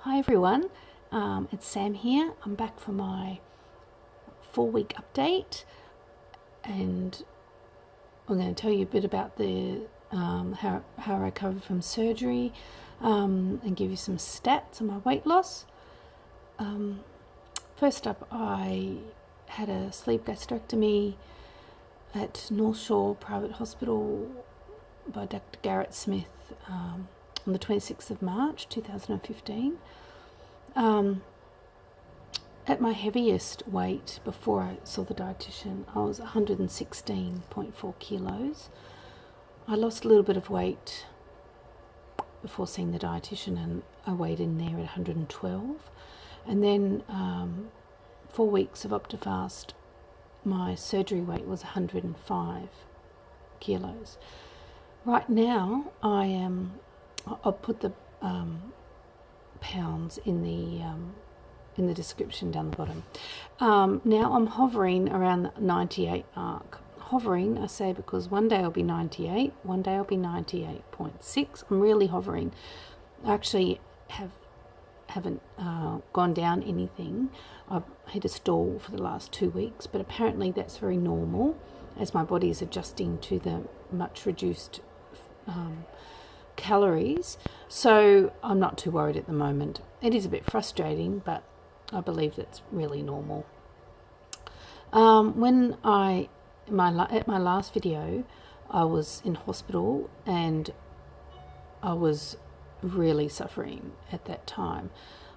Hi everyone, it's Sam here. I'm back for my 4-week update, and I'm going to tell you a bit about the how I recovered from surgery, and give you some stats on my weight loss. First up, I had a sleeve gastrectomy at North Shore Private Hospital by Dr. Garrett Smith on the 26th of March 2015. At my heaviest weight before I saw the dietitian, I was 116.4 kilos. I lost a little bit of weight before seeing the dietitian, and I weighed in there at 112. And then 4 weeks of Optifast, my surgery weight was 105 kilos. Right now, I'll put the pounds in the description down the bottom. Now I'm hovering around the 98 mark. Hovering, I say, because one day I'll be 98, one day I'll be 98.6. I'm really hovering. I actually haven't gone down anything. I've hit a stall for the last 2 weeks, but apparently that's very normal as my body is adjusting to the much reduced calories. So I'm not too worried at the moment. It is a bit frustrating, but I believe that's really normal. When at my last video, I was in hospital and I was really suffering at that time.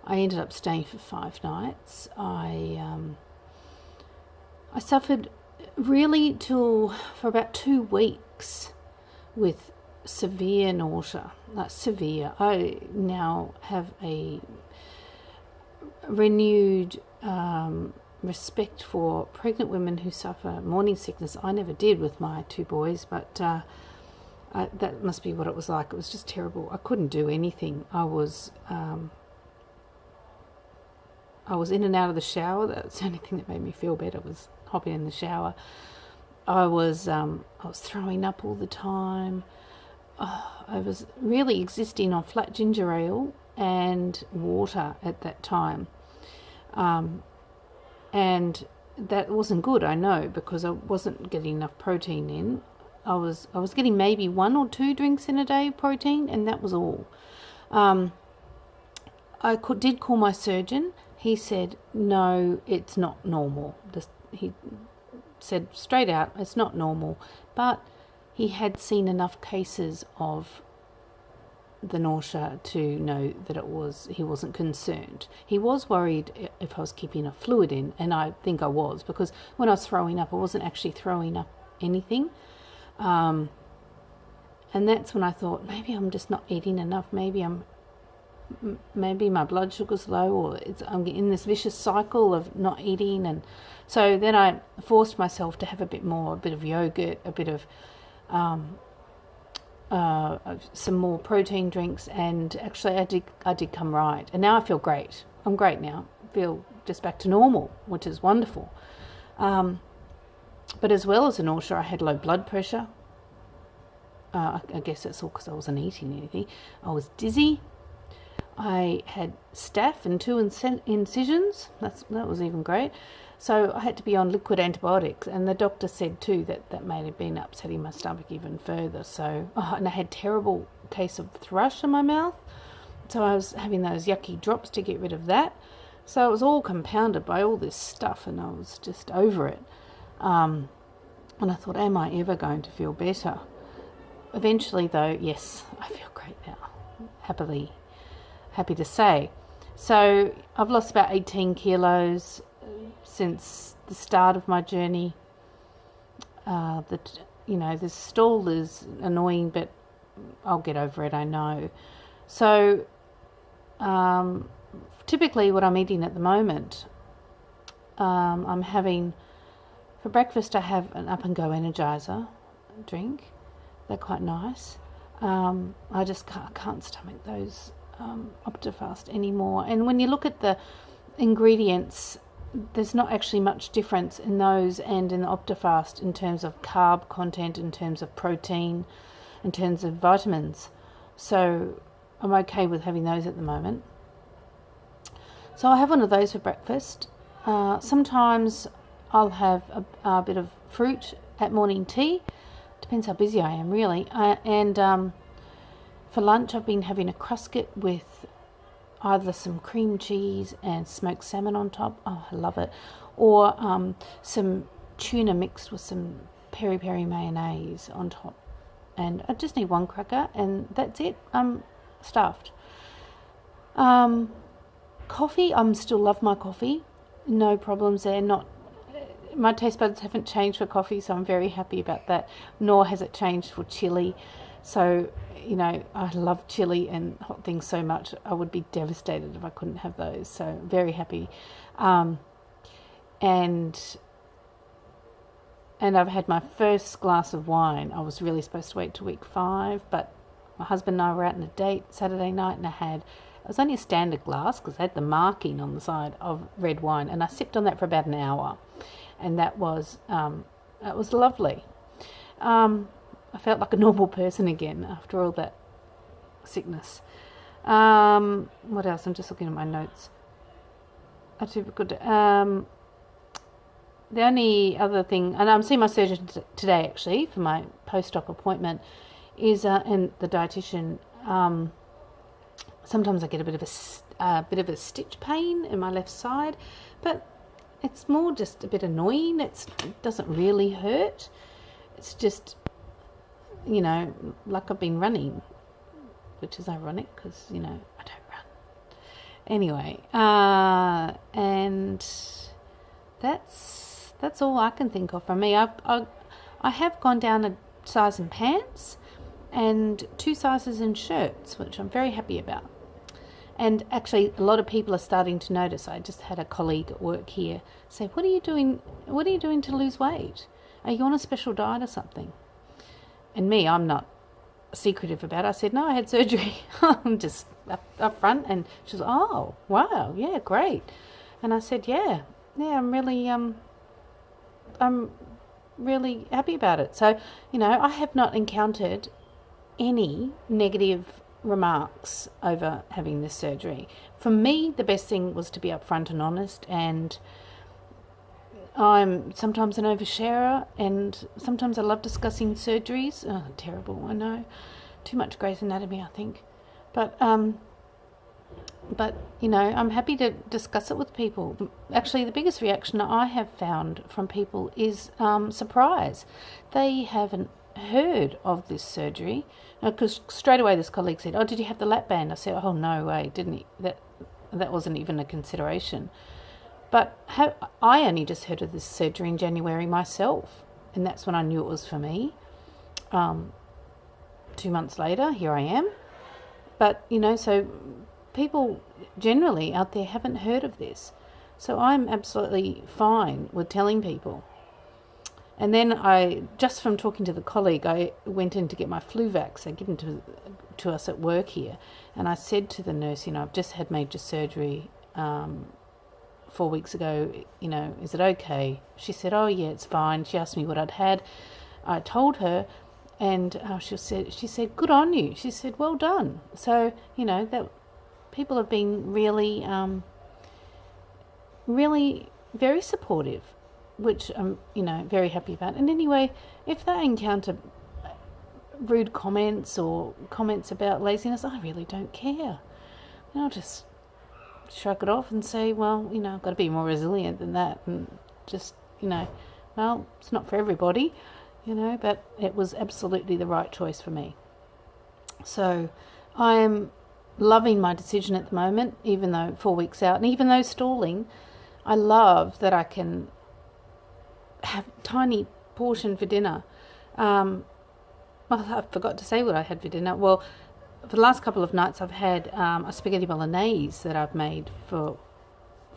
I ended up staying for 5 nights. I suffered really for about 2 weeks with severe nausea, like severe. I now have a renewed respect for pregnant women who suffer morning sickness. I never did with my 2 boys, but that must be what it was like. It was just terrible. I couldn't do anything. I was in and out of the shower. That's the only thing that made me feel better, was hopping in the shower. I was throwing up all the time. I was really existing on flat ginger ale and water at that time. And that wasn't good, I know, because I wasn't getting enough protein in. I was getting maybe 1 or 2 drinks in a day of protein, and that was all. I did call my surgeon. He said, no, it's not normal. He said straight out, it's not normal. But he had seen enough cases of the nausea to know that he wasn't concerned. He was worried if I was keeping enough fluid in, and I think I was, because when I was throwing up, I wasn't actually throwing up anything. And that's when I thought, maybe I'm just not eating enough. Maybe my blood sugar's low, or I'm in this vicious cycle of not eating. And so then I forced myself to have a bit of yogurt, a bit of some more protein drinks, and actually I did come right, and now I feel great. I'm great now. I feel just back to normal, which is wonderful. But as well as the nausea, I had low blood pressure. I guess that's all because I wasn't eating anything. I was dizzy. I had staph and 2 incisions. That was even great. So I had to be on liquid antibiotics, and the doctor said too that may have been upsetting my stomach even further. So, and I had terrible case of thrush in my mouth, so I was having those yucky drops to get rid of that. So it was all compounded by all this stuff, and I was just over it. And I thought, am I ever going to feel better? Eventually, though, yes, I feel great now. Happy to say. So I've lost about 18 kilos since the start of my journey. This stall is annoying, but I'll get over it, I know. So typically what I'm eating at the moment, I'm having, for breakfast I have an Up and Go Energizer drink. They're quite nice. I just can't stomach those Optifast anymore. And when you look at the ingredients, there's not actually much difference in those and in the Optifast in terms of carb content, in terms of protein, in terms of vitamins. So I'm okay with having those at the moment. So I have one of those for breakfast. Sometimes I'll have a bit of fruit at morning tea. Depends how busy I am, really. And for lunch, I've been having a crusket with either some cream cheese and smoked salmon on top. Oh, I love it. Or some tuna mixed with some peri-peri mayonnaise on top. And I just need one cracker, and that's it. I'm stuffed. Coffee, still love my coffee. No problems there. My taste buds haven't changed for coffee, so I'm very happy about that. Nor has it changed for chili. So, I love chili and hot things so much. I would be devastated if I couldn't have those. So, very happy. And I've had my first glass of wine. I was really supposed to wait till week 5, but my husband and I were out on a date Saturday night, and it was only a standard glass because it had the marking on the side of red wine, and I sipped on that for about an hour, and that was lovely. I felt like a normal person again after all that sickness. What else? I'm just looking at my notes. That's super good. The only other thing, and I'm seeing my surgeon today actually for my post-op appointment, is and the dietitian. Sometimes I get a bit of a stitch pain in my left side, but it's more just a bit annoying. It doesn't really hurt. It's just, like I've been running, which is ironic because I don't run. Anyway, and that's all I can think of for me. I have gone down a size in pants and 2 sizes in shirts, which I'm very happy about. And actually, a lot of people are starting to notice. I just had a colleague at work here say, "What are you doing? What are you doing to lose weight? Are you on a special diet or something?" And me, I'm not secretive about it. I said, "No, I had surgery." I'm just up front, and she was, "Oh, wow, yeah, great." And I said, "Yeah, I'm really happy about it." So, I have not encountered any negative remarks over having this surgery. For me, the best thing was to be upfront and honest, and I'm sometimes an oversharer, and sometimes I love discussing surgeries. Oh, terrible, I know. Too much Grey's Anatomy, I think. But I'm happy to discuss it with people. Actually, the biggest reaction I have found from people is surprise. They haven't heard of this surgery, because straight away this colleague said, "Oh, did you have the lap band?" I said, "Oh, no way, didn't that wasn't even a consideration." But I only just heard of this surgery in January myself, and that's when I knew it was for me. 2 months later, here I am. But, so people generally out there haven't heard of this. So I'm absolutely fine with telling people. And then just from talking to the colleague, I went in to get my flu vax. They given to us at work here. And I said to the nurse, I've just had major surgery 4 weeks ago, is it okay? She said, "Oh yeah, it's fine." She asked me what I'd had. I told her, and she said, "Good on you." She said, "Well done." So, that people have been really, really very supportive, which I'm, very happy about. And anyway, if they encounter rude comments or comments about laziness, I really don't care. I'll just shrug it off and say, well, I've got to be more resilient than that, and just, well, it's not for everybody, but it was absolutely the right choice for me. So I am loving my decision at the moment, even though 4 weeks out, and even though stalling, I love that I can have a tiny portion for dinner. Well, I forgot to say what I had for dinner. Well, for the last couple of nights, I've had a spaghetti bolognese that I've made for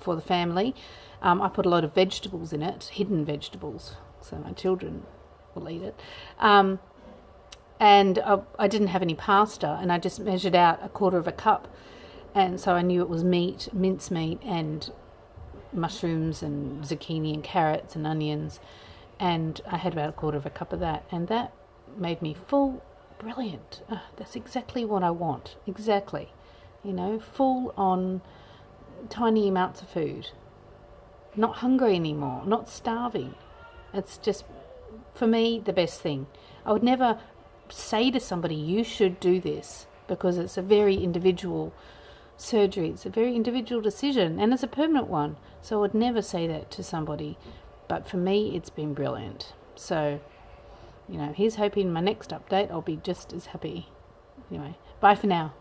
the family. I put a lot of vegetables in it, hidden vegetables, so my children will eat it. And I didn't have any pasta, and I just measured out 1/4 cup, and so I knew it was meat, mincemeat, and mushrooms and zucchini and carrots and onions, and I had about 1/4 cup of that, and that made me full. Brilliant. That's exactly what I want. Exactly. Full on tiny amounts of food, not hungry anymore, not starving. It's just, for me, the best thing. I would never say to somebody, you should do this, because it's a very individual surgery. It's a very individual decision, and it's a permanent one. So I would never say that to somebody. But for me, it's been brilliant. So, here's hoping my next update I'll be just as happy. Anyway, bye for now.